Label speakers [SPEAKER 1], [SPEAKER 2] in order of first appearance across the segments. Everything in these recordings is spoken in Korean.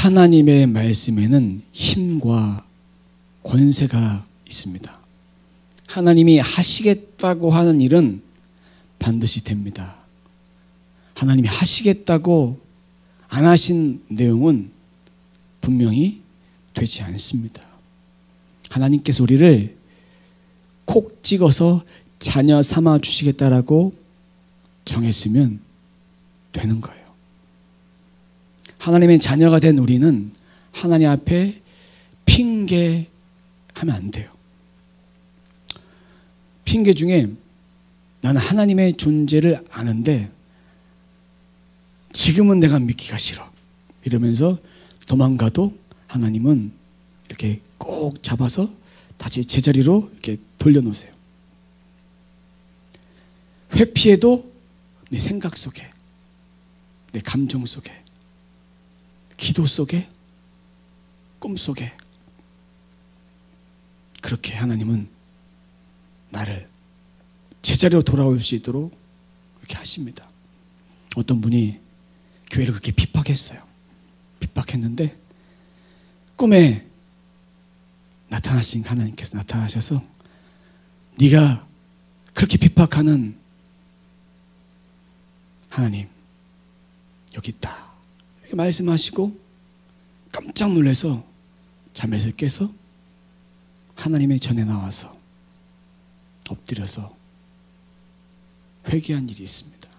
[SPEAKER 1] 하나님의 말씀에는 힘과 권세가 있습니다. 하나님이 하시겠다고 하는 일은 반드시 됩니다. 하나님이 하시겠다고 안 하신 내용은 분명히 되지 않습니다. 하나님께서 우리를 콕 찍어서 자녀 삼아 주시겠다라고 정했으면 되는 거예요. 하나님의 자녀가 된 우리는 하나님 앞에 핑계하면 안 돼요. 핑계 중에 나는 하나님의 존재를 아는데 지금은 내가 믿기가 싫어 이러면서 도망가도 하나님은 이렇게 꼭 잡아서 다시 제자리로 이렇게 돌려놓으세요. 회피해도 내 생각 속에, 내 감정 속에, 기도 속에, 꿈 속에 그렇게 하나님은 나를 제자리로 돌아올 수 있도록 그렇게 하십니다. 어떤 분이 교회를 그렇게 핍박했어요. 핍박했는데 꿈에 나타나신 하나님께서 나타나셔서 네가 그렇게 핍박하는 하나님 여기 있다 이렇게 말씀하시고 깜짝 놀라서 잠에서 깨서 하나님의 전에 나와서 엎드려서 회개한 일이 있습니다.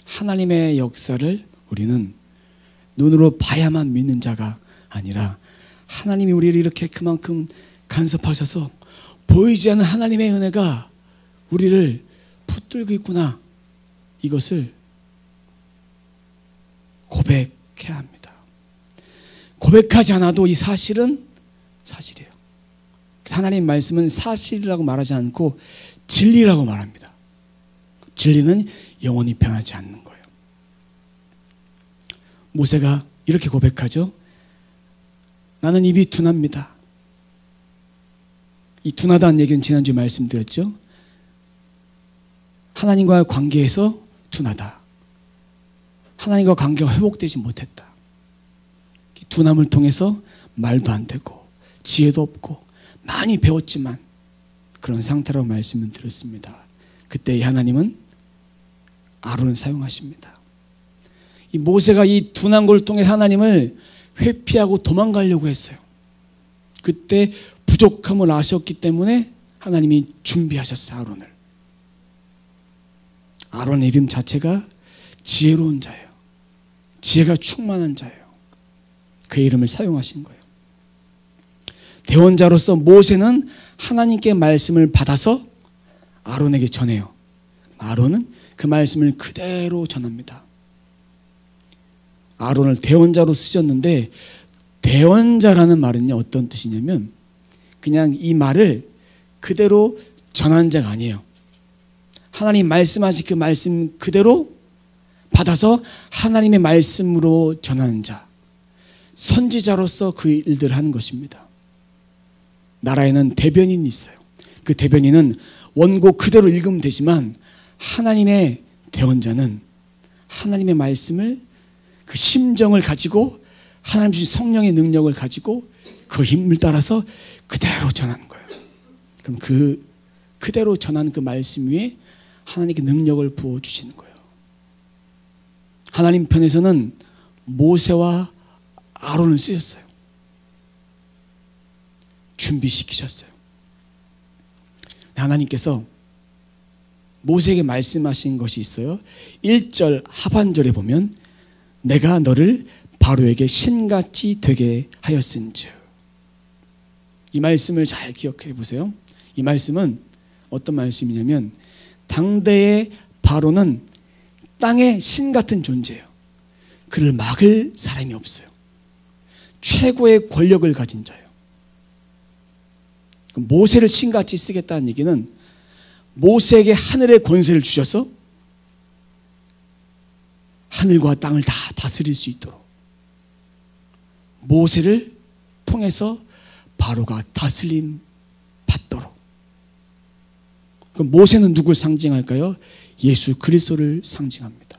[SPEAKER 1] 하나님의 역사를 우리는 눈으로 봐야만 믿는 자가 아니라 하나님이 우리를 이렇게 그만큼 간섭하셔서 보이지 않는 하나님의 은혜가 우리를 붙들고 있구나, 이것을 고백해야 합니다. 고백하지 않아도 이 사실은 사실이에요. 하나님 말씀은 사실이라고 말하지 않고 진리라고 말합니다. 진리는 영원히 변하지 않는 거예요. 모세가 이렇게 고백하죠. 나는 입이 둔합니다. 이 둔하다는 얘기는 지난주에 말씀드렸죠. 하나님과의 관계에서 둔하다. 하나님과 관계가 회복되지 못했다. 이 둔함을 통해서 말도 안 되고 지혜도 없고 많이 배웠지만 그런 상태라고 말씀을 드렸습니다. 그때 하나님은 아론을 사용하십니다. 이 모세가 이 둔한 걸 통해 하나님을 회피하고 도망가려고 했어요. 그때 부족함을 아셨기 때문에 하나님이 준비하셨어요. 아론을. 아론의 이름 자체가 지혜로운 자예요. 지혜가 충만한 자예요. 그의 이름을 사용하신 거예요. 대언자로서 모세는 하나님께 말씀을 받아서 아론에게 전해요. 아론은 그 말씀을 그대로 전합니다. 아론을 대언자로 쓰셨는데 대언자라는 말은요 어떤 뜻이냐면 그냥 이 말을 그대로 전한 자가 아니에요. 하나님 말씀하신 그 말씀 그대로 받아서 하나님의 말씀으로 전하는 자, 선지자로서 그 일들을 하는 것입니다. 나라에는 대변인이 있어요. 그 대변인은 원고 그대로 읽으면 되지만 하나님의 대언자는 하나님의 말씀을 그 심정을 가지고 하나님 주신 성령의 능력을 가지고 그 힘을 따라서 그대로 전하는 거예요. 그럼 그대로 전하는 그 말씀 위에 하나님께 능력을 부어주시는 거예요. 하나님 편에서는 모세와 아론을 쓰셨어요. 준비시키셨어요. 하나님께서 모세에게 말씀하신 것이 있어요. 1절 하반절에 보면 내가 너를 바로에게 신같이 되게 하였은즉. 이 말씀을 잘 기억해 보세요. 이 말씀은 어떤 말씀이냐면 당대의 바로는 땅의 신 같은 존재예요. 그를 막을 사람이 없어요. 최고의 권력을 가진 자예요. 모세를 신같이 쓰겠다는 얘기는 모세에게 하늘의 권세를 주셔서 하늘과 땅을 다 다스릴 수 있도록 모세를 통해서 바로가 다스림 받도록. 그럼 모세는 누굴 상징할까요? 예수 그리스도를 상징합니다.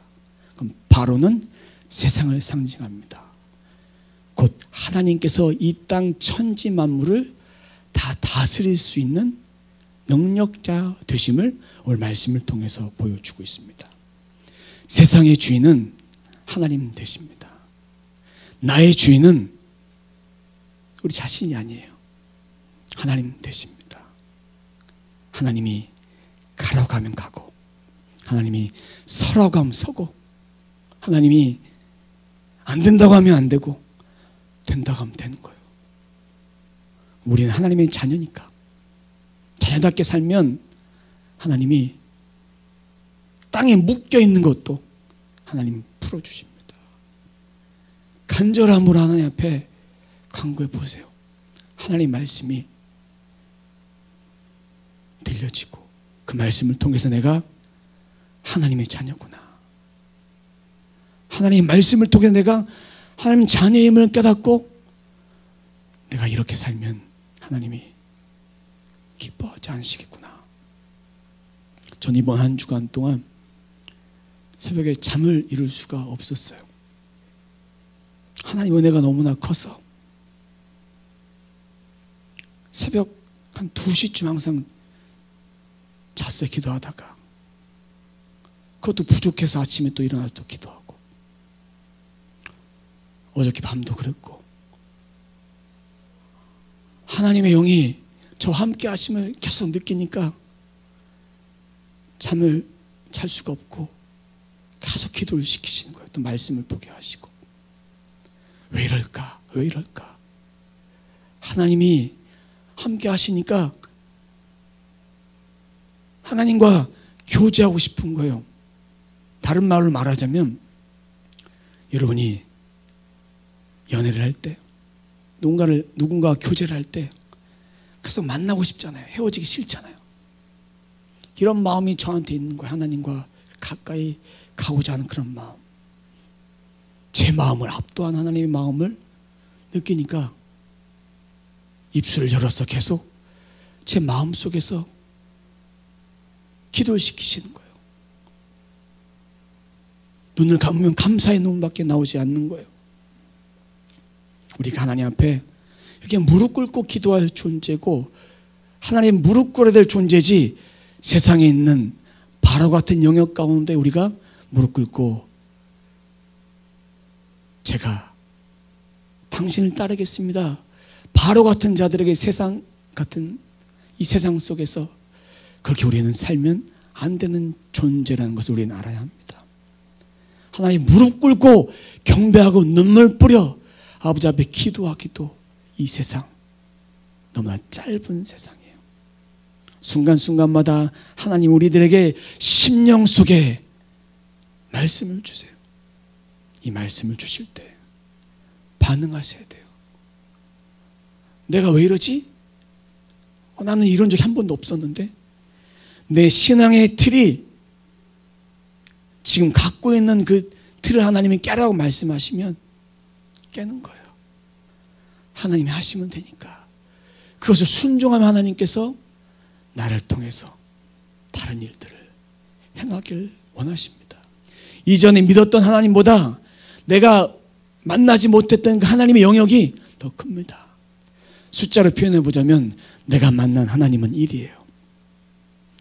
[SPEAKER 1] 그럼 바로는 세상을 상징합니다. 곧 하나님께서 이 땅 천지 만물을 다 다스릴 수 있는 능력자 되심을 오늘 말씀을 통해서 보여주고 있습니다. 세상의 주인은 하나님 되십니다. 나의 주인은 우리 자신이 아니에요. 하나님 되십니다. 하나님이 가라고 하면 가고, 하나님이 서라고 하면 서고, 하나님이 안 된다고 하면 안 되고, 된다고 하면 되는 거예요. 우리는 하나님의 자녀니까 자녀답게 살면 하나님이 땅에 묶여있는 것도 하나님 풀어주십니다. 간절함으로 하나님 앞에 간구해 보세요. 하나님 말씀이 들려지고 그 말씀을 통해서 내가 하나님의 자녀구나, 하나님의 말씀을 통해 내가 하나님 자녀임을 깨닫고 내가 이렇게 살면 하나님이 기뻐하지 않으시겠구나. 전 이번 한 주간 동안 새벽에 잠을 이룰 수가 없었어요. 하나님 은혜가 너무나 커서 새벽 한 2시쯤 항상 잤어요. 기도하다가. 그것도 부족해서 아침에 또 일어나서 또 기도하고, 어저께 밤도 그랬고, 하나님의 영이 저와 함께 하심을 계속 느끼니까 잠을 잘 수가 없고 계속 기도를 시키시는 거예요. 또 말씀을 보게 하시고. 왜 이럴까? 왜 이럴까? 하나님이 함께 하시니까 하나님과 교제하고 싶은 거예요. 다른 말로 말하자면, 여러분이 연애를 할 때, 누군가와 교제를 할 때 계속 만나고 싶잖아요. 헤어지기 싫잖아요. 이런 마음이 저한테 있는 거예요. 하나님과 가까이 가고자 하는 그런 마음. 제 마음을 압도한 하나님의 마음을 느끼니까 입술을 열어서 계속 제 마음 속에서 기도를 시키시는 거예요. 눈을 감으면 감사의 눈밖에 나오지 않는 거예요. 우리가 하나님 앞에 이렇게 무릎 꿇고 기도할 존재고, 하나님 무릎 꿇어야 될 존재지, 세상에 있는 바로 같은 영역 가운데 우리가 무릎 꿇고 제가 당신을 따르겠습니다, 바로 같은 자들에게 세상 같은 이 세상 속에서 그렇게 우리는 살면 안 되는 존재라는 것을 우리는 알아야 합니다. 하나님 무릎 꿇고 경배하고 눈물 뿌려 아버지 앞에 기도하기도 이 세상 너무나 짧은 세상이에요. 순간순간마다 하나님 우리들에게 심령 속에 말씀을 주세요. 이 말씀을 주실 때 반응하셔야 돼요. 내가 왜 이러지? 나는 이런 적이 한 번도 없었는데, 내 신앙의 틀이 지금 갖고 있는 그 틀을 하나님이 깨라고 말씀하시면 깨는 거예요. 하나님이 하시면 되니까 그것을 순종하면 하나님께서 나를 통해서 다른 일들을 행하길 원하십니다. 이전에 믿었던 하나님보다 내가 만나지 못했던 그 하나님의 영역이 더 큽니다. 숫자로 표현해 보자면 내가 만난 하나님은 1이에요.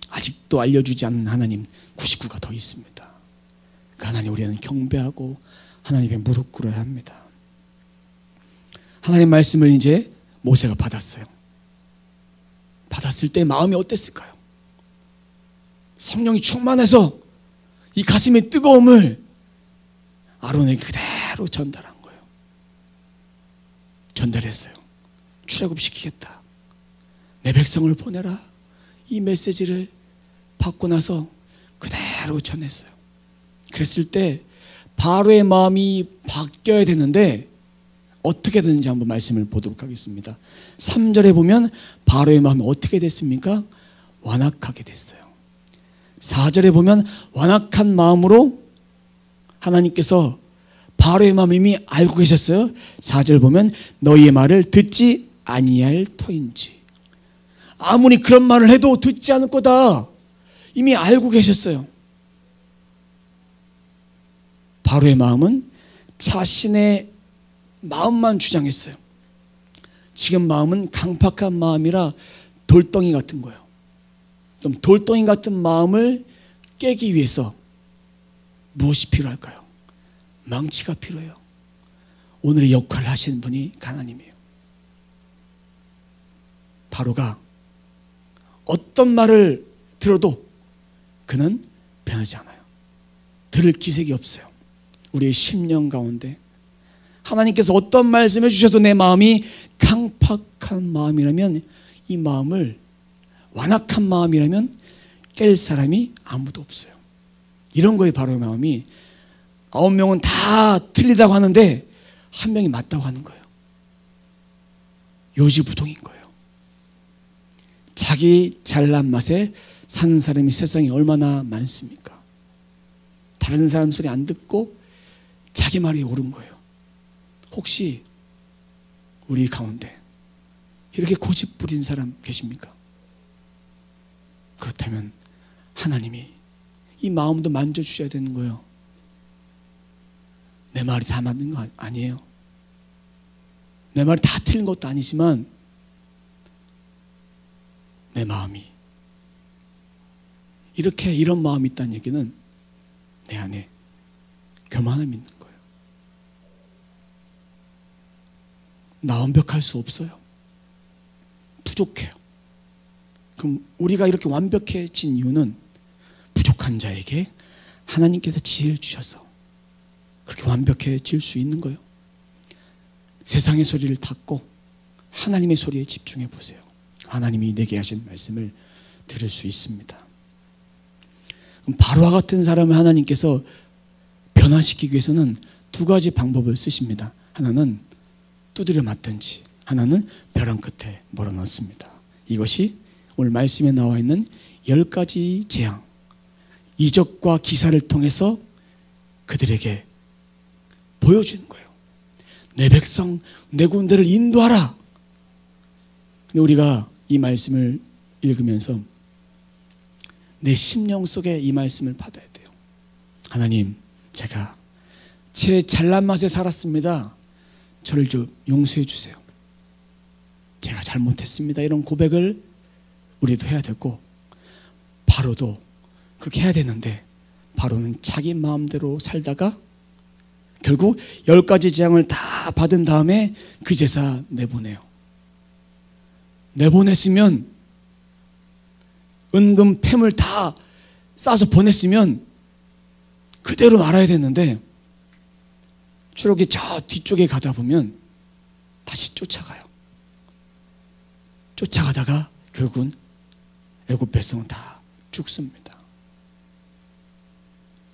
[SPEAKER 1] 아직도 알려주지 않은 하나님 99가 더 있습니다. 그 하나님 우리는 경배하고 하나님의 무릎 꿇어야 합니다. 하나님 말씀을 이제 모세가 받았어요. 받았을 때 마음이 어땠을까요? 성령이 충만해서 이 가슴의 뜨거움을 아론에게 그대로 전달한 거예요. 전달했어요. 출애굽시키겠다, 내 백성을 보내라, 이 메시지를 받고 나서 그대로 전했어요. 그랬을 때 바로의 마음이 바뀌어야 되는데 어떻게 되는지 한번 말씀을 보도록 하겠습니다. 3절에 보면 바로의 마음이 어떻게 됐습니까? 완악하게 됐어요. 4절에 보면 완악한 마음으로 하나님께서 바로의 마음을 이미 알고 계셨어요. 4절 보면 너희의 말을 듣지 아니할 터인지. 아무리 그런 말을 해도 듣지 않을 거다 이미 알고 계셨어요. 바로의 마음은 자신의 마음만 주장했어요. 지금 마음은 강팍한 마음이라 돌덩이 같은 거예요. 그럼 돌덩이 같은 마음을 깨기 위해서 무엇이 필요할까요? 망치가 필요해요. 오늘의 역할을 하시는 분이 하나님이에요. 바로가 어떤 말을 들어도 그는 변하지 않아요. 들을 기색이 없어요. 우리의 심령 가운데 하나님께서 어떤 말씀을 주셔도 내 마음이 강팍한 마음이라면, 이 마음을 완악한 마음이라면 깰 사람이 아무도 없어요. 이런 거에 바로 마음이 9명은 다 틀리다고 하는데 한 명이 맞다고 하는 거예요. 요지부동인 거예요. 자기 잘난 맛에 사는 사람이 세상에 얼마나 많습니까? 다른 사람 소리 안 듣고 자기 말이 옳은 거예요. 혹시 우리 가운데 이렇게 고집 부린 사람 계십니까? 그렇다면 하나님이 이 마음도 만져주셔야 되는 거예요. 내 말이 다 맞는 거 아니에요. 내 말이 다 틀린 것도 아니지만 내 마음이 이렇게 이런 마음이 있다는 얘기는 내 안에 교만함이 있는 거예요. 나 완벽할 수 없어요. 부족해요. 그럼 우리가 이렇게 완벽해진 이유는 부족한 자에게 하나님께서 지혜를 주셔서 그렇게 완벽해질 수 있는 거예요. 세상의 소리를 닫고 하나님의 소리에 집중해 보세요. 하나님이 내게 하신 말씀을 들을 수 있습니다. 그럼 바로와 같은 사람을 하나님께서 변화시키기 위해서는 두 가지 방법을 쓰십니다. 하나는 두드려 맞든지, 하나는 벼랑 끝에 몰아넣습니다. 이것이 오늘 말씀에 나와 있는 10가지 재앙, 이적과 기사를 통해서 그들에게 보여주는 거예요. 내 백성, 내 군대를 인도하라. 근데 우리가 이 말씀을 읽으면서 내 심령 속에 이 말씀을 받아야 돼요. 하나님, 제가 제 잘난 맛에 살았습니다. 저를 좀 용서해 주세요. 제가 잘못했습니다. 이런 고백을 우리도 해야 되고, 바로도 그렇게 해야 되는데, 바로는 자기 마음대로 살다가 결국 10가지 재앙을 다 받은 다음에 그 제사 내보내요. 내보냈으면, 은금 폐물 다 싸서 보냈으면 그대로 말아야 되는데, 추록이 저 뒤쪽에 가다 보면 다시 쫓아가요. 쫓아가다가 결국은 애굽 백성은 다 죽습니다.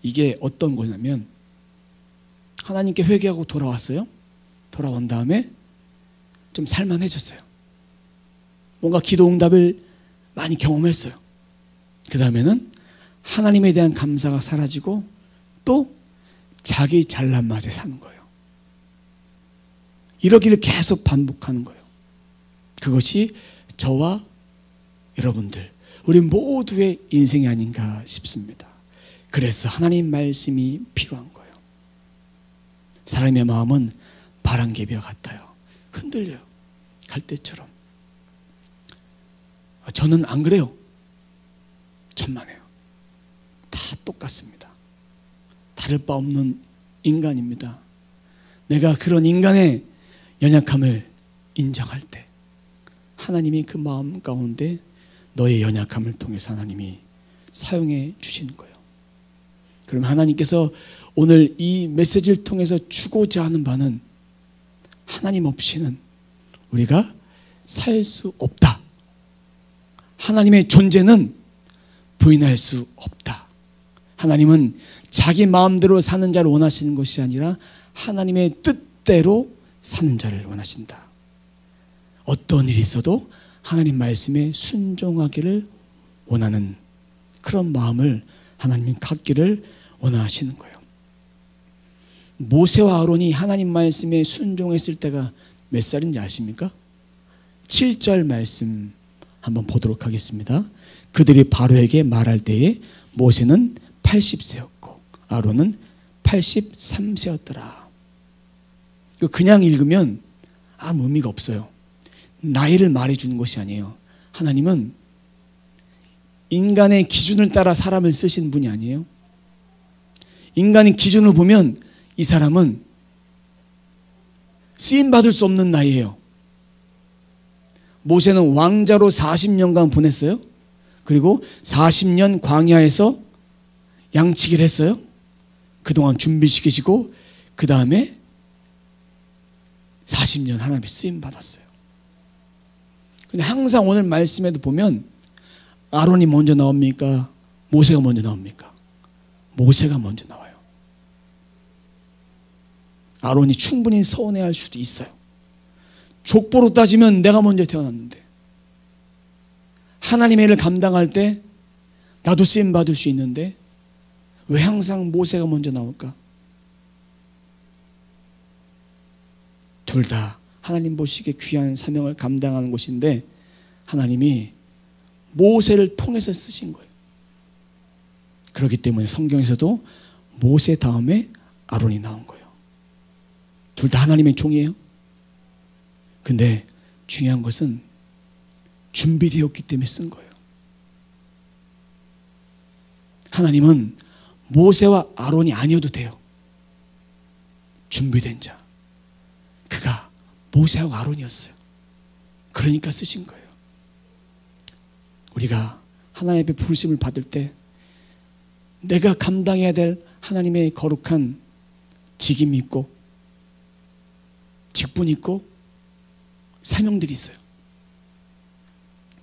[SPEAKER 1] 이게 어떤 거냐면, 하나님께 회개하고 돌아왔어요. 돌아온 다음에 좀 살만해졌어요. 뭔가 기도 응답을 많이 경험했어요. 그 다음에는 하나님에 대한 감사가 사라지고 또 자기 잘난 맛에 사는 거예요. 이러기를 계속 반복하는 거예요. 그것이 저와 여러분들, 우리 모두의 인생이 아닌가 싶습니다. 그래서 하나님 말씀이 필요한 거예요. 사람의 마음은 바람개비와 같아요. 흔들려요. 갈대처럼. 저는 안 그래요. 천만에요. 다 똑같습니다. 다를 바 없는 인간입니다. 내가 그런 인간의 연약함을 인정할 때 하나님이 그 마음 가운데 너의 연약함을 통해서 하나님이 사용해 주시는 거예요. 그러면 하나님께서 오늘 이 메시지를 통해서 주고자 하는 바는, 하나님 없이는 우리가 살 수 없다. 하나님의 존재는 부인할 수 없다. 하나님은 자기 마음대로 사는 자를 원하시는 것이 아니라 하나님의 뜻대로 사는 자를 원하신다. 어떤 일이 있어도 하나님 말씀에 순종하기를 원하는 그런 마음을 하나님이 갖기를 원하시는 거예요. 모세와 아론이 하나님 말씀에 순종했을 때가 몇 살인지 아십니까? 7절 말씀 한번 보도록 하겠습니다. 그들이 바로에게 말할 때에 모세는 80세였고 아론은 83세였더라. 그냥 읽으면 아무 의미가 없어요. 나이를 말해주는 것이 아니에요. 하나님은 인간의 기준을 따라 사람을 쓰신 분이 아니에요. 인간의 기준을 보면 이 사람은 쓰임받을 수 없는 나이예요. 모세는 왕자로 40년간 보냈어요. 그리고 40년 광야에서 양치기를 했어요. 그동안 준비시키시고 그 다음에 40년 하나님의 쓰임받았어요. 근데 항상 오늘 말씀에도 보면 아론이 먼저 나옵니까? 모세가 먼저 나옵니까? 모세가 먼저 나와요. 아론이 충분히 서운해할 수도 있어요. 족보로 따지면 내가 먼저 태어났는데 하나님의 일을 감당할 때 나도 쓰임받을 수 있는데 왜 항상 모세가 먼저 나올까? 둘 다 하나님 보시기에 귀한 사명을 감당하는 것인데 하나님이 모세를 통해서 쓰신 거예요. 그렇기 때문에 성경에서도 모세 다음에 아론이 나온 거예요. 둘 다 하나님의 종이에요. 근데 중요한 것은 준비되었기 때문에 쓴 거예요. 하나님은 모세와 아론이 아니어도 돼요. 준비된 자. 그가 모세와 아론이었어요. 그러니까 쓰신 거예요. 우리가 하나님 앞에 부르심을 받을 때 내가 감당해야 될 하나님의 거룩한 직임이 있고 직분이 있고 사명들이 있어요.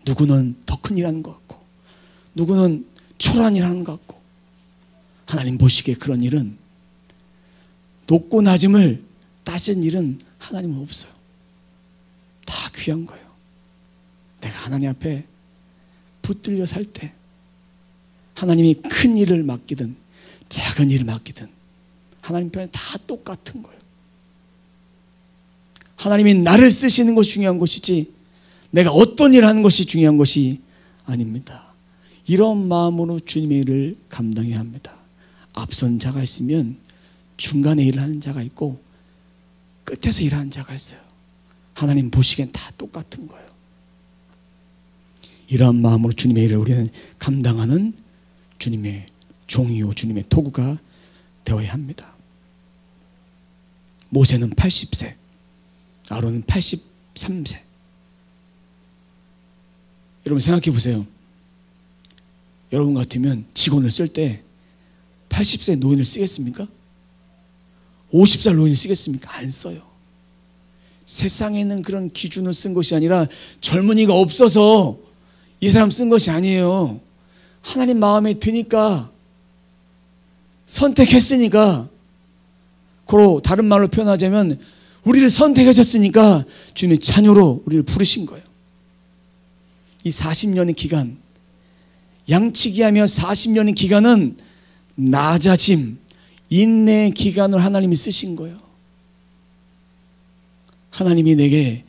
[SPEAKER 1] 누구는 더 큰 일 하는 것 같고 누구는 초라한 일 하는 것 같고 하나님 보시기에 그런 일은 높고 낮음을 따진 일은 하나님은 없어요. 다 귀한 거예요. 내가 하나님 앞에 붙들려 살 때 하나님이 큰 일을 맡기든 작은 일을 맡기든 하나님 편에 다 똑같은 거예요. 하나님이 나를 쓰시는 것이 중요한 것이지 내가 어떤 일을 하는 것이 중요한 것이 아닙니다. 이런 마음으로 주님의 일을 감당해야 합니다. 앞선 자가 있으면 중간에 일을 하는 자가 있고 끝에서 일하는 자가 있어요. 하나님 보시기엔 다 똑같은 거예요. 이러한 마음으로 주님의 일을 우리는 감당하는 주님의 종이요 주님의 도구가 되어야 합니다. 모세는 80세, 아론은 83세. 여러분 생각해 보세요. 여러분 같으면 직원을 쓸 때 80세 노인을 쓰겠습니까? 50살 노인을 쓰겠습니까? 안 써요. 세상에는 그런 기준을 쓴 것이 아니라 젊은이가 없어서 이 사람 쓴 것이 아니에요. 하나님 마음에 드니까 선택했으니까 그로 다른 말로 표현하자면 우리를 선택하셨으니까 주님의 자녀로 우리를 부르신 거예요. 이 40년의 기간 양치기하며 40년의 기간은 낮아짐 인내의 기간을 하나님이 쓰신 거예요. 하나님이 내게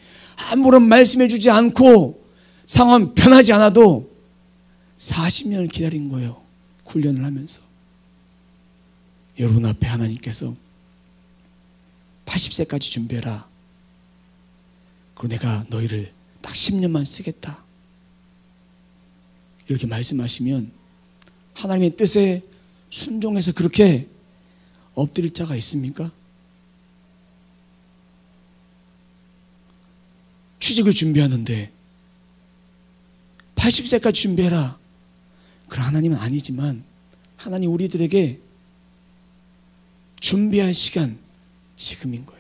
[SPEAKER 1] 아무런 말씀해 주지 않고 상황 변하지 않아도 40년을 기다린 거예요. 훈련을 하면서. 여러분 앞에 하나님께서 80세까지 준비해라. 그리고 내가 너희를 딱 10년만 쓰겠다. 이렇게 말씀하시면 하나님의 뜻에 순종해서 그렇게 엎드릴 자가 있습니까? 취직을 준비하는데 80세까지 준비해라. 그럼 하나님은 아니지만 하나님 우리들에게 준비할 시간 지금인 거예요.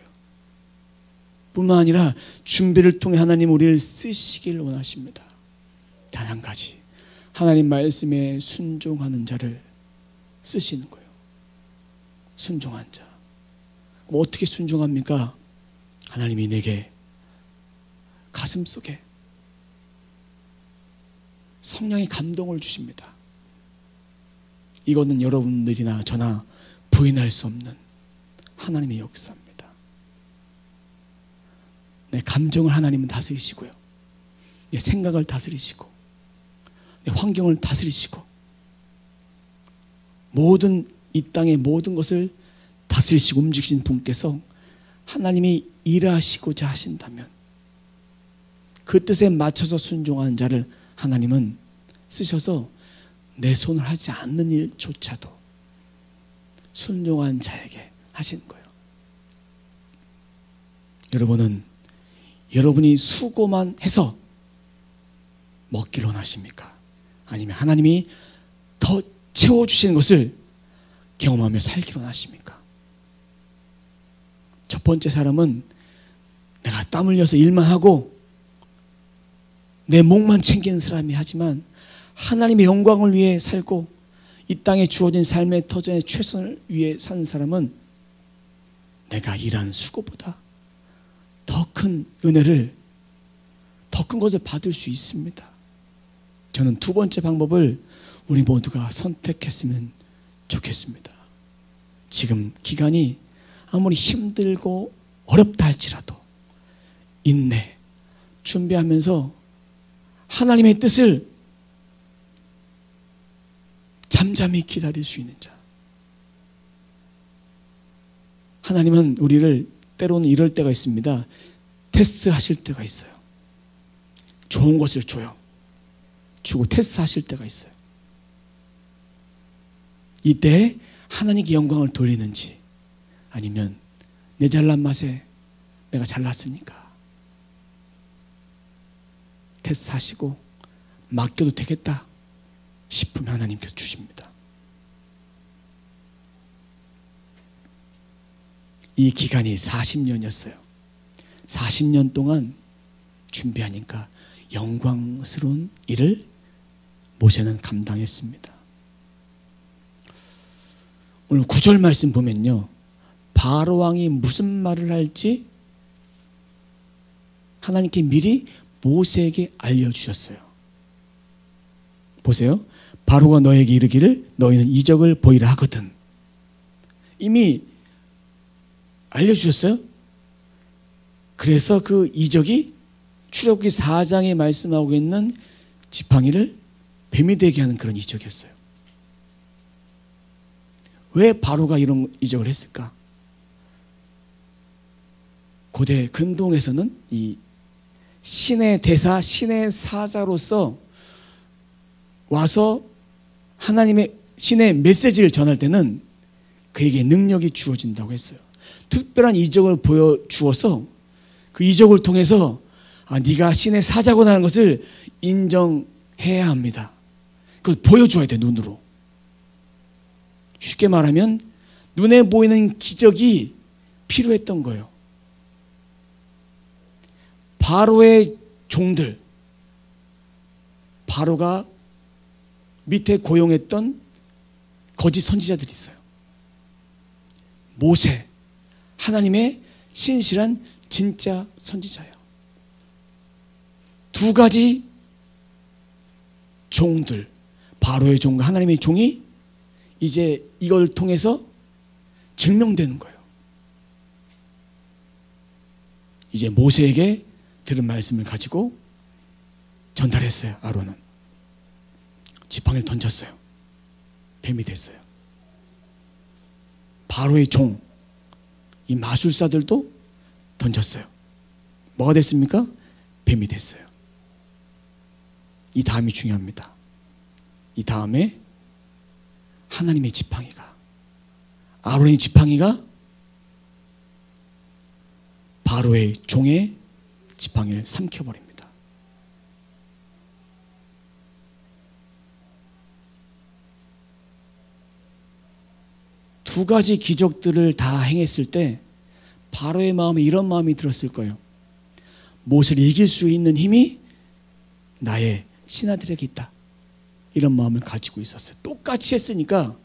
[SPEAKER 1] 뿐만 아니라 준비를 통해 하나님 우리를 쓰시길 원하십니다. 단 한 가지 하나님 말씀에 순종하는 자를 쓰시는 거예요. 순종한 자. 그럼 어떻게 순종합니까? 하나님이 내게 가슴속에 성령의 감동을 주십니다. 이거는 여러분들이나 저나 부인할 수 없는 하나님의 역사입니다. 내 감정을 하나님은 다스리시고요. 내 생각을 다스리시고 내 환경을 다스리시고 모든 이 땅의 모든 것을 다스리시고 움직이신 분께서 하나님이 일하시고자 하신다면 그 뜻에 맞춰서 순종하는 자를 하나님은 쓰셔서 내 손을 하지 않는 일조차도 순종한 자에게 하신 거예요. 여러분은 여러분이 수고만 해서 먹기를 원하십니까? 아니면 하나님이 더 채워주시는 것을 경험하며 살기를 원하십니까? 첫 번째 사람은 내가 땀 흘려서 일만 하고 내 목만 챙기는 사람이 하지만 하나님의 영광을 위해 살고 이 땅에 주어진 삶의 터전의 최선을 위해 사는 사람은 내가 일하는 수고보다 더 큰 은혜를, 더 큰 것을 받을 수 있습니다. 저는 두 번째 방법을 우리 모두가 선택했으면 좋겠습니다. 지금 기간이 아무리 힘들고 어렵다 할지라도 인내, 준비하면서 하나님의 뜻을 잠잠히 기다릴 수 있는 자. 하나님은 우리를 때로는 이럴 때가 있습니다. 테스트 하실 때가 있어요. 좋은 것을 줘요. 주고 테스트 하실 때가 있어요. 이때 하나님께 영광을 돌리는지 아니면 내 잘난 맛에 내가 잘났으니까 테스트 하시고 맡겨도 되겠다 싶으면 하나님께서 주십니다. 이 기간이 40년이었어요. 40년 동안 준비하니까 영광스러운 일을 모세는 감당했습니다. 오늘 9절 말씀 보면요, 바로 왕이 무슨 말을 할지 하나님께 미리 모세에게 알려주셨어요. 보세요. 바로가 너에게 이르기를 너희는 이적을 보이라 하거든. 이미 알려주셨어요. 그래서 그 이적이 출애굽기 4장에 말씀하고 있는 지팡이를 뱀이 되게 하는 그런 이적이었어요. 왜 바로가 이런 이적을 했을까? 고대 근동에서는 이 신의 대사, 신의 사자로서 와서 하나님의 신의 메시지를 전할 때는 그에게 능력이 주어진다고 했어요. 특별한 이적을 보여주어서 그 이적을 통해서 네가 신의 사자구나 하는 것을 인정해야 합니다. 그걸 보여줘야 돼, 눈으로. 쉽게 말하면 눈에 보이는 기적이 필요했던 거예요. 바로의 종들, 바로가 밑에 고용했던 거짓 선지자들이 있어요. 모세, 하나님의 신실한 진짜 선지자예요. 두 가지 종들, 바로의 종과 하나님의 종이 이제 이걸 통해서 증명되는 거예요. 이제 모세에게 들은 말씀을 가지고 전달했어요. 아론은 지팡이를 던졌어요. 뱀이 됐어요. 바로의 종, 이 마술사들도 던졌어요. 뭐가 됐습니까? 뱀이 됐어요. 이 다음이 중요합니다. 이 다음에 하나님의 지팡이가, 아론의 지팡이가 바로의 종의 지팡이를 삼켜버립니다. 두 가지 기적들을 다 행했을 때 바로의 마음에 이런 마음이 들었을 거예요. 모세를 이길 수 있는 힘이 나의 신하들에게 있다. 이런 마음을 가지고 있었어요. 똑같이 했으니까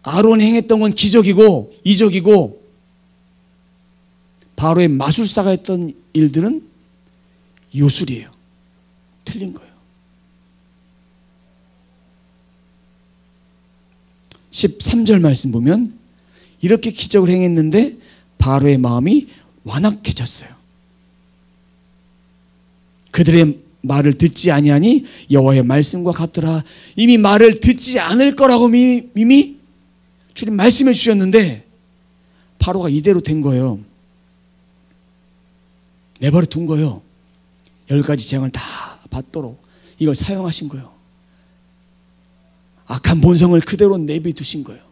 [SPEAKER 1] 아론이 행했던 건 기적이고 이적이고 바로의 마술사가 했던 일들은 요술이에요. 틀린 거예요. 13절 말씀 보면 이렇게 기적을 행했는데 바로의 마음이 완악해졌어요. 그들의 말을 듣지 아니하니 여호와의 말씀과 같더라. 이미 말을 듣지 않을 거라고 이미 주님 말씀해 주셨는데 바로가 이대로 된 거예요. 내버려 둔 거예요. 10가지 재앙을 다 받도록 이걸 사용하신 거예요. 악한 본성을 그대로 내비두신 거예요.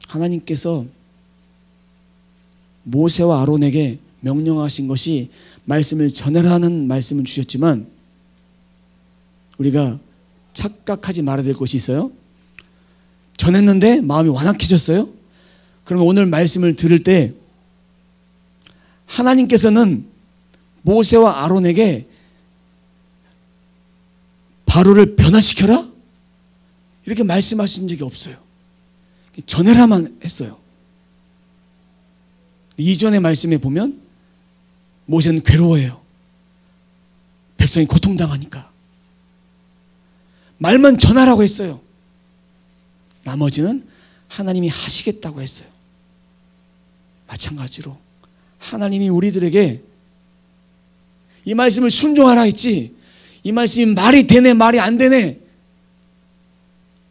[SPEAKER 1] 하나님께서 모세와 아론에게 명령하신 것이 말씀을 전하라는 말씀을 주셨지만 우리가 착각하지 말아야 될 것이 있어요. 전했는데 마음이 완악해졌어요. 그러면 오늘 말씀을 들을 때 하나님께서는 모세와 아론에게 바로를 변화시켜라? 이렇게 말씀하신 적이 없어요. 전해라만 했어요. 이전의 말씀에 보면 모세는 괴로워해요. 백성이 고통당하니까. 말만 전하라고 했어요. 나머지는 하나님이 하시겠다고 했어요. 마찬가지로 하나님이 우리들에게 이 말씀을 순종하라 했지, 이 말씀이 말이 되네 말이 안 되네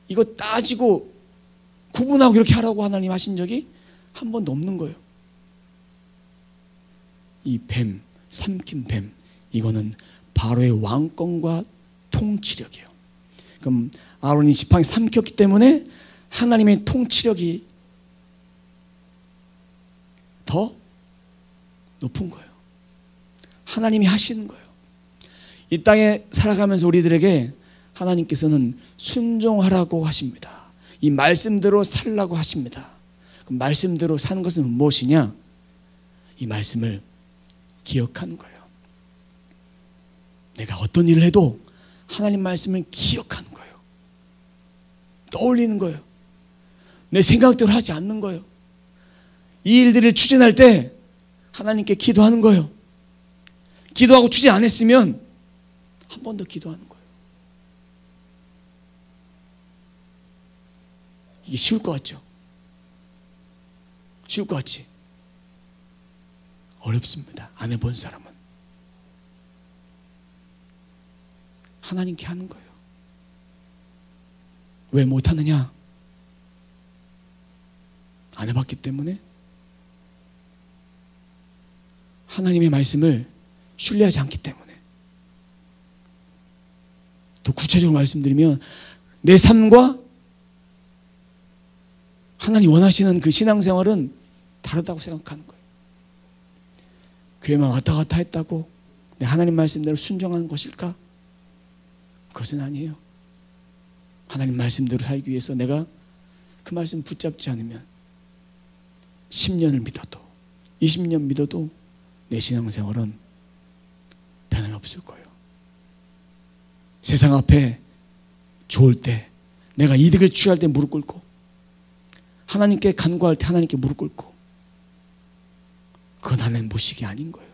[SPEAKER 1] 이거 따지고 구분하고 이렇게 하라고 하나님 하신 적이 한 번도 없는 거예요. 이 뱀, 삼킨 뱀, 이거는 바로의 왕권과 통치력이에요. 그럼 아론이 지팡이 삼켰기 때문에 하나님의 통치력이 더 높은 거예요. 하나님이 하시는 거예요. 이 땅에 살아가면서 우리들에게 하나님께서는 순종하라고 하십니다. 이 말씀대로 살라고 하십니다. 그 말씀대로 사는 것은 무엇이냐? 이 말씀을 기억하는 거예요. 내가 어떤 일을 해도 하나님 말씀을 기억하는 거예요. 떠올리는 거예요. 내 생각대로 하지 않는 거예요. 이 일들을 추진할 때 하나님께 기도하는 거예요. 기도하고 추진 안 했으면 한 번 더 기도하는 거예요. 이게 쉬울 것 같죠? 쉬울 것 같지? 어렵습니다. 안 해본 사람은. 하나님께 하는 거예요. 왜 못하느냐? 안 해봤기 때문에. 하나님의 말씀을 신뢰하지 않기 때문에. 더 구체적으로 말씀드리면 내 삶과 하나님 원하시는 그 신앙생활은 다르다고 생각하는 거예요. 교회만 왔다 갔다 했다고 내 하나님 말씀대로 순종하는 것일까? 그것은 아니에요. 하나님 말씀대로 살기 위해서 내가 그 말씀 붙잡지 않으면 10년을 믿어도 20년 믿어도 내 신앙생활은 변함이 없을 거예요. 세상 앞에 좋을 때 내가 이득을 취할 때 무릎 꿇고 하나님께 간구할 때 하나님께 무릎 꿇고 그건 하나님 모시기 아닌 거예요.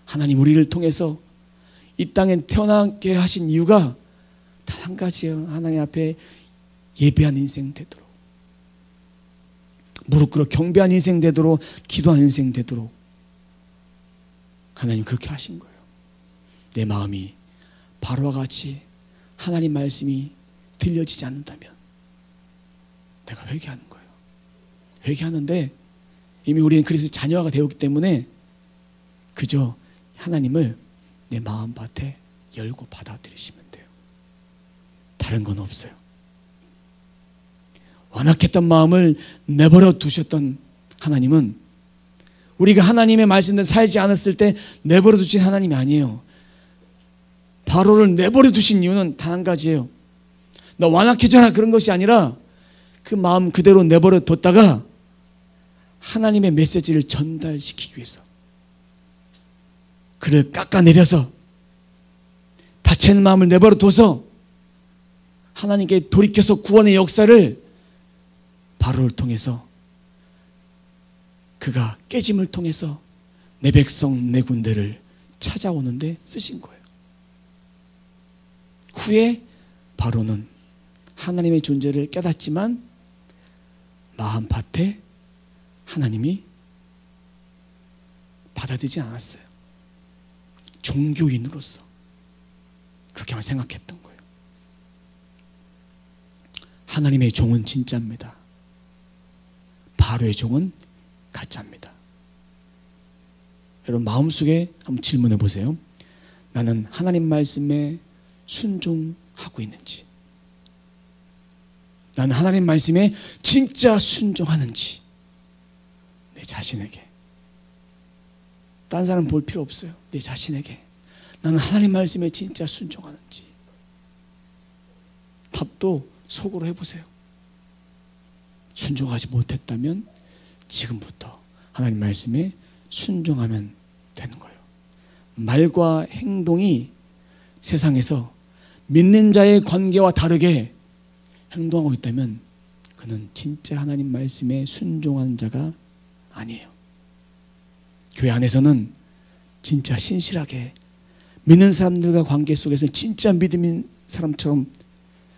[SPEAKER 1] 하나님 우리를 통해서 이 땅에 태어나게 하신 이유가 단 한 가지예요. 하나님 앞에 예배한 인생 되도록, 무릎 꿇어 경배한 인생 되도록, 기도한 인생 되도록 하나님 그렇게 하신 거예요. 내 마음이 바로와 같이 하나님 말씀이 들려지지 않는다면 내가 회개하는 거예요. 회개하는데 이미 우리는 그리스도의 자녀가 되었기 때문에 그저 하나님을 내 마음밭에 열고 받아들이시면 돼요. 다른 건 없어요. 완악했던 마음을 내버려 두셨던 하나님은 우리가 하나님의 말씀대로 살지 않았을 때 내버려 두신 하나님이 아니에요. 바로를 내버려 두신 이유는 단 한 가지예요. 너 완악해져라 그런 것이 아니라 그 마음 그대로 내버려 뒀다가 하나님의 메시지를 전달시키기 위해서 그를 깎아내려서 다치는 마음을 내버려 둬서 하나님께 돌이켜서 구원의 역사를 바로를 통해서 그가 깨짐을 통해서 내 백성 내 군대를 찾아오는데 쓰신 거예요. 후에 바로는 하나님의 존재를 깨닫지만 마음밭에 하나님이 받아들이지 않았어요. 종교인으로서 그렇게만 생각했던 거예요. 하나님의 종은 진짜입니다. 바로의 종은 가짜입니다. 여러분 마음속에 한번 질문해 보세요. 나는 하나님 말씀에 순종하고 있는지, 나는 하나님 말씀에 진짜 순종하는지, 내 자신에게, 딴 사람 볼 필요 없어요. 내 자신에게 나는 하나님 말씀에 진짜 순종하는지 답도 속으로 해보세요. 순종하지 못했다면 지금부터 하나님 말씀에 순종하면 되는 거예요. 말과 행동이 세상에서 믿는 자의 관계와 다르게 행동하고 있다면 그는 진짜 하나님 말씀에 순종한 자가 아니에요. 교회 안에서는 진짜 신실하게 믿는 사람들과 관계 속에서 진짜 믿음인 사람처럼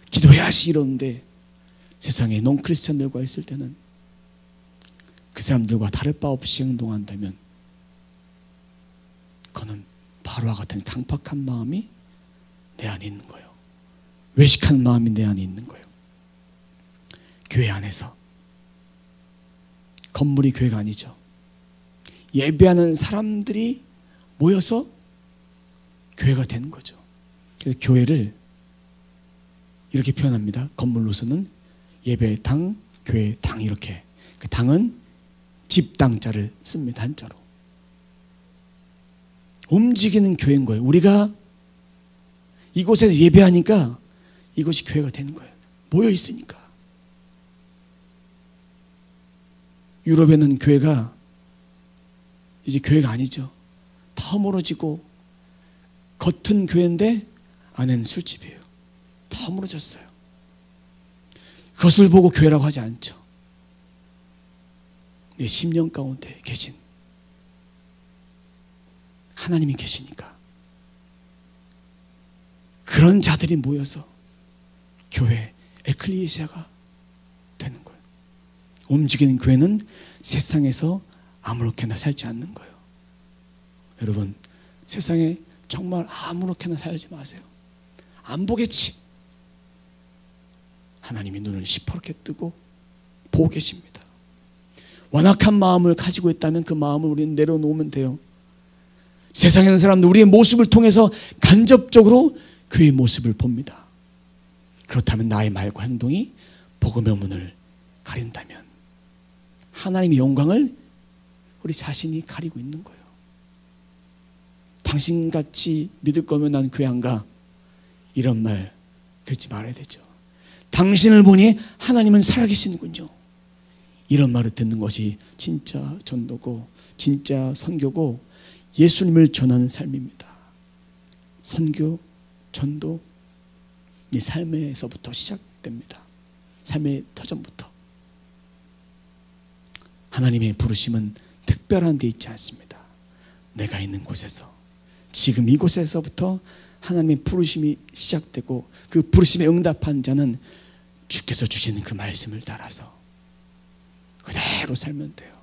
[SPEAKER 1] 기도해야지 이러는데, 세상에 논크리스천들과 있을 때는 그 사람들과 다를 바 없이 행동한다면 그는 바로와 같은 강팍한 마음이 내 안에 있는 거예요. 외식한 마음이 내 안에 있는 거예요. 교회 안에서, 건물이 교회가 아니죠. 예배하는 사람들이 모여서 교회가 되는 거죠. 그래서 교회를 이렇게 표현합니다. 건물로서는 예배당, 교회당, 이렇게. 그 당은 집당자를 씁니다. 한자로. 움직이는 교회인 거예요. 우리가 이곳에서 예배하니까 이것이 교회가 되는 거예요. 모여 있으니까. 유럽에는 교회가 이제 교회가 아니죠. 다 허물어지고 겉은 교회인데 안에는 술집이에요. 다 허물어졌어요. 그것을 보고 교회라고 하지 않죠. 내 심령 가운데 계신 하나님이 계시니까 그런 자들이 모여서 교회, 에클리시아가 되는 거예요. 움직이는 교회는 세상에서 아무렇게나 살지 않는 거예요. 여러분, 세상에 정말 아무렇게나 살지 마세요. 안 보겠지. 하나님이 눈을 시퍼렇게 뜨고 보고 계십니다. 완악한 마음을 가지고 있다면 그 마음을 우리는 내려놓으면 돼요. 세상에 있는 사람들 우리의 모습을 통해서 간접적으로 그의 모습을 봅니다. 그렇다면 나의 말과 행동이 복음의 문을 가린다면 하나님의 영광을 우리 자신이 가리고 있는 거예요. 당신같이 믿을 거면 난 교회 안 가, 이런 말 듣지 말아야 되죠. 당신을 보니 하나님은 살아계시는군요, 이런 말을 듣는 것이 진짜 전도고 진짜 선교고 예수님을 전하는 삶입니다. 선교, 전도, 이 삶에서부터 시작됩니다. 삶의 터전부터. 하나님의 부르심은 특별한 데 있지 않습니다. 내가 있는 곳에서, 지금 이곳에서부터 하나님의 부르심이 시작되고 그 부르심에 응답한 자는 주께서 주시는 그 말씀을 따라서 그대로 살면 돼요.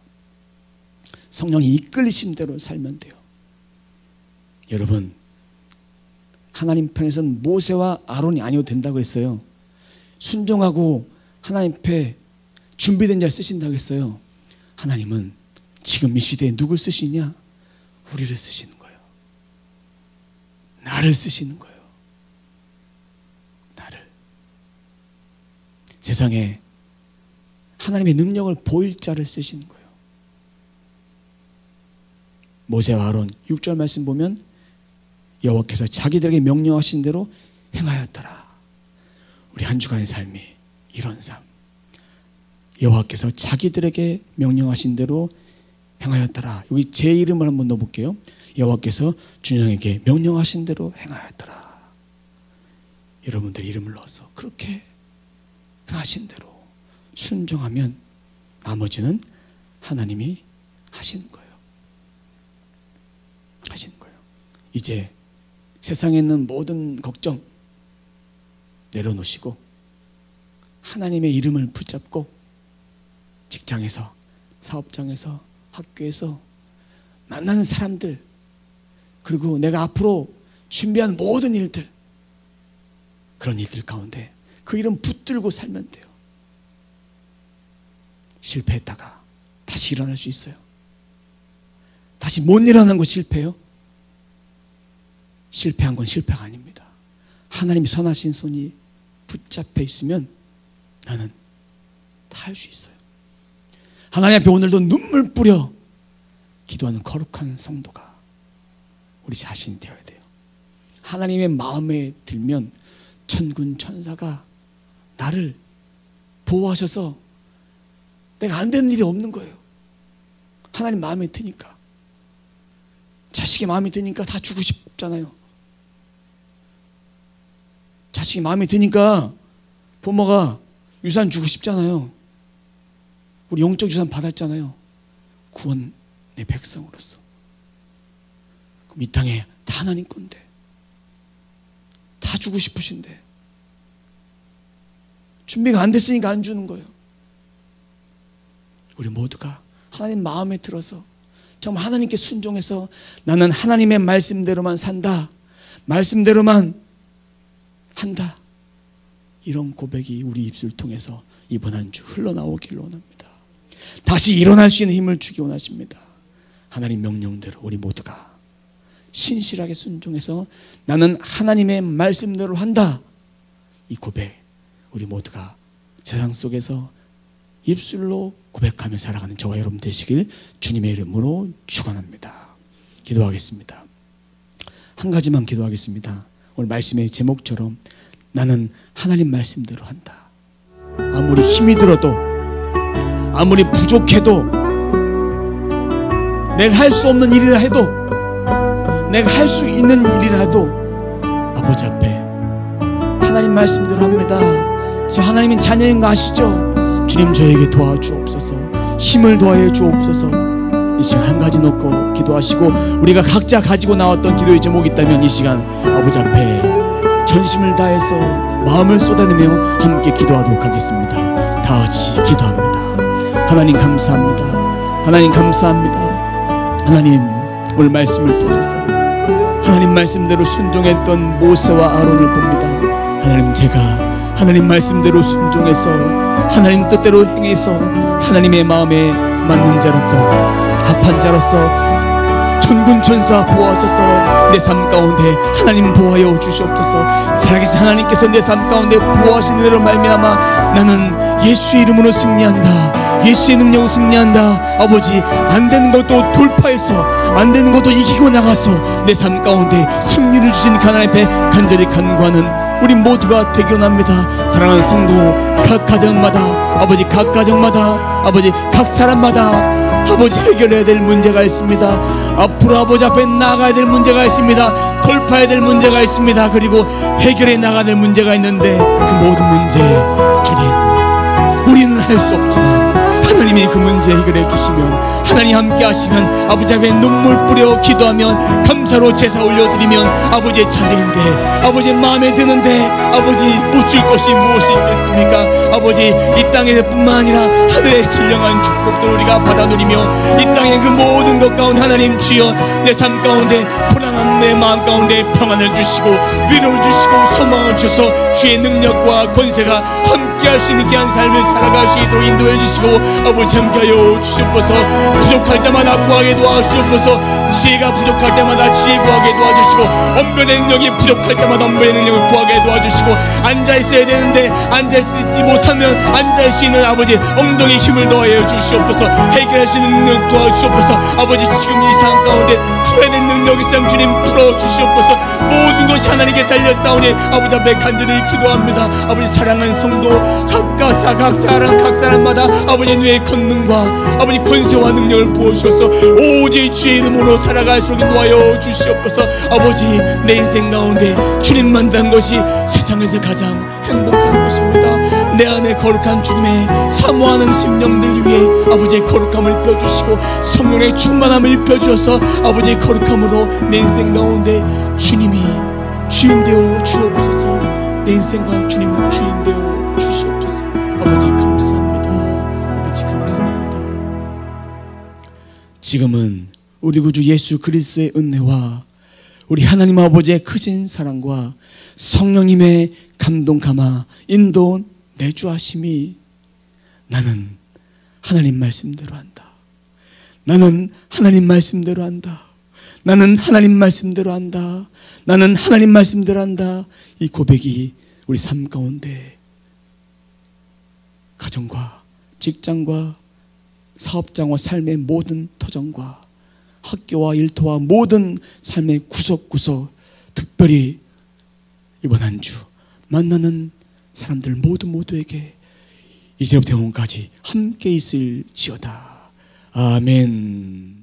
[SPEAKER 1] 성령이 이끌리신 대로 살면 돼요. 여러분, 하나님 편에서는 모세와 아론이 아니어도 된다고 했어요. 순종하고 하나님 앞에 준비된 자를 쓰신다고 했어요. 하나님은 지금 이 시대에 누굴 쓰시냐? 우리를 쓰시는 거예요. 나를 쓰시는 거예요. 나를. 세상에 하나님의 능력을 보일 자를 쓰시는 거예요. 모세와 아론 6절 말씀 보면 여호와께서 자기들에게 명령하신 대로 행하였더라. 우리 한 주간의 삶이 이런 삶. 여호와께서 자기들에게 명령하신 대로 행하였더라. 여기 제 이름을 한번 넣어볼게요. 여호와께서 준영에게 명령하신 대로 행하였더라. 여러분들 이름을 넣어서 그렇게 행하신 대로 순종하면 나머지는 하나님이 하시는 거예요. 하시는 거예요. 이제 세상에 있는 모든 걱정 내려놓으시고 하나님의 이름을 붙잡고 직장에서, 사업장에서, 학교에서 만나는 사람들, 그리고 내가 앞으로 준비한 모든 일들, 그런 일들 가운데 그 이름 붙들고 살면 돼요. 실패했다가 다시 일어날 수 있어요. 다시 못 일어나는 거 실패요? 실패한 건 실패가 아닙니다. 하나님이 선하신 손이 붙잡혀 있으면 나는 다 할 수 있어요. 하나님 앞에 오늘도 눈물 뿌려 기도하는 거룩한 성도가 우리 자신이 되어야 돼요. 하나님의 마음에 들면 천군 천사가 나를 보호하셔서 내가 안 되는 일이 없는 거예요. 하나님 마음에 드니까. 자식이 마음에 드니까 다 주고 싶잖아요. 자식이 마음에 드니까 부모가 유산 주고 싶잖아요. 우리 영적 유산 받았잖아요. 구원의 백성으로서. 그럼 이 땅에 다 하나님 건데, 다 주고 싶으신데 준비가 안 됐으니까 안 주는 거예요. 우리 모두가 하나님 마음에 들어서 정말 하나님께 순종해서 나는 하나님의 말씀대로만 산다, 말씀대로만 한다, 이런 고백이 우리 입술을 통해서 이번 한 주 흘러나오기를 원합니다. 다시 일어날 수 있는 힘을 주기 원하십니다. 하나님 명령대로 우리 모두가 신실하게 순종해서 나는 하나님의 말씀대로 한다, 이 고백 우리 모두가 세상 속에서 입술로 고백하며 살아가는 저와 여러분 되시길 주님의 이름으로 축원합니다. 기도하겠습니다. 한 가지만 기도하겠습니다. 오늘 말씀의 제목처럼 나는 하나님 말씀대로 한다. 아무리 힘이 들어도, 아무리 부족해도, 내가 할 수 없는 일이라 해도, 내가 할 수 있는 일이라 해도 아버지 앞에 하나님 말씀대로 합니다. 저 하나님은 자녀인 거 아시죠? 주님 저에게 도와주옵소서, 힘을 더하여 주옵소서. 이 시간 한 가지 놓고 기도하시고, 우리가 각자 가지고 나왔던 기도의 제목이 있다면 이 시간 아버지 앞에 전심을 다해서 마음을 쏟아내며 함께 기도하도록 하겠습니다. 다 같이 기도합니다. 하나님 감사합니다. 하나님 감사합니다. 하나님 오늘 말씀을 통해서 하나님 말씀대로 순종했던 모세와 아론을 봅니다. 하나님 제가 하나님 말씀대로 순종해서 하나님 뜻대로 행해서 하나님의 마음에 맞는 자로서 합한 자로서 천군 천사 보호하셔서 내 삶 가운데 하나님 보호하여 주시옵소서. 살아계신 하나님께서 내 삶 가운데 보호하시는 대로 말미암아 나는 예수의 이름으로 승리한다, 예수의 능력으로 승리한다. 아버지 안 되는 것도 돌파해서 안 되는 것도 이기고 나가서 내 삶 가운데 승리를 주신 하나님 앞에 간절히 간구하는 우리 모두가 되기 원합니다. 사랑하는 성도 각 가정마다, 아버지 각 가정마다, 아버지 각 사람마다 아버지 해결해야 될 문제가 있습니다. 앞으로 아버지 앞에 나가야 될 문제가 있습니다. 돌파해야 될 문제가 있습니다. 그리고 해결해 나가야 될 문제가 있는데 그 모든 문제 주님 우리는 할 수 없지만 하나님이 그 문제 해결해 주시면, 하나님 함께 하시면 아버지 앞에 눈물 뿌려 기도하면 감사로 제사 올려드리면 아버지의 자녀인데, 아버지의 마음에 드는데 아버지 못 줄 것이 무엇이 있겠습니까? 아버지 이 땅에뿐만 아니라 하늘의 신령한 축복도 우리가 받아 누리며 이 땅의 그 모든 것 가운데 하나님 주여 내 삶 가운데 불안한 내 마음 가운데 평안을 주시고 위로를 주시고 소망을 주셔서 주의 능력과 권세가 함께 할 수 있는 귀한 삶을 살아갈 수 있도록 인도해 주시고 아버지 함께하여 주시옵소서. 부족할 때마다 구하게 도와주시옵소서. 지혜가 부족할 때마다 지혜 구하게 도와주시고 언변의 능력이 부족할 때마다 언변의 능력을 구하게 도와주시고 앉아있어야 되는데 앉아있지 못하면 앉아있을 수 있는 아버지 엉덩이 힘을 더하여 주시옵소서. 해결할 수 있는 능력 도와주시옵소서. 아버지 지금 이 상황 가운데 풀어낸 능력이 있으면 주님 풀어주시옵소서. 모든 것이 하나님께 달려싸우니 아버지 앞에 간절히 기도합니다. 아버지 사랑하는 성도 각 사람마다 아버지 누의 권능과 아버지 권세와 능력을 부어주셔서 오직 주의 이름으로 살아갈 수 있게 도와여 주시옵소서. 아버지 내 인생 가운데 주님만 단 것이 세상에서 가장 행복한 것입니다. 내 안에 거룩한 주님의 사모하는 심령들 위해 아버지의 거룩함을 입혀주시고 성령의 충만함을 입혀주셔서 아버지의 거룩함으로 내 인생 가운데 주님이 주인 되어 주옵소서. 내 인생과 주님 주인 되어 주시옵소서. 아버지 감사합니다. 아버지 감사합니다. 지금은 우리 구주 예수 그리스도의 은혜와 우리 하나님 아버지의 크신 사랑과 성령님의 감동 감화 인도 내주하심이 나는 하나님 말씀대로 한다, 나는 하나님 말씀대로 한다. 나는 하나님 말씀대로 한다. 나는 하나님 말씀대로 한다. 이 고백이 우리 삶 가운데 가정과 직장과 사업장과 삶의 모든 터전과 학교와 일터와 모든 삶의 구석구석, 특별히 이번 한 주 만나는 사람들 모두에게 이제부터 영원까지 함께 있을지어다. 아멘.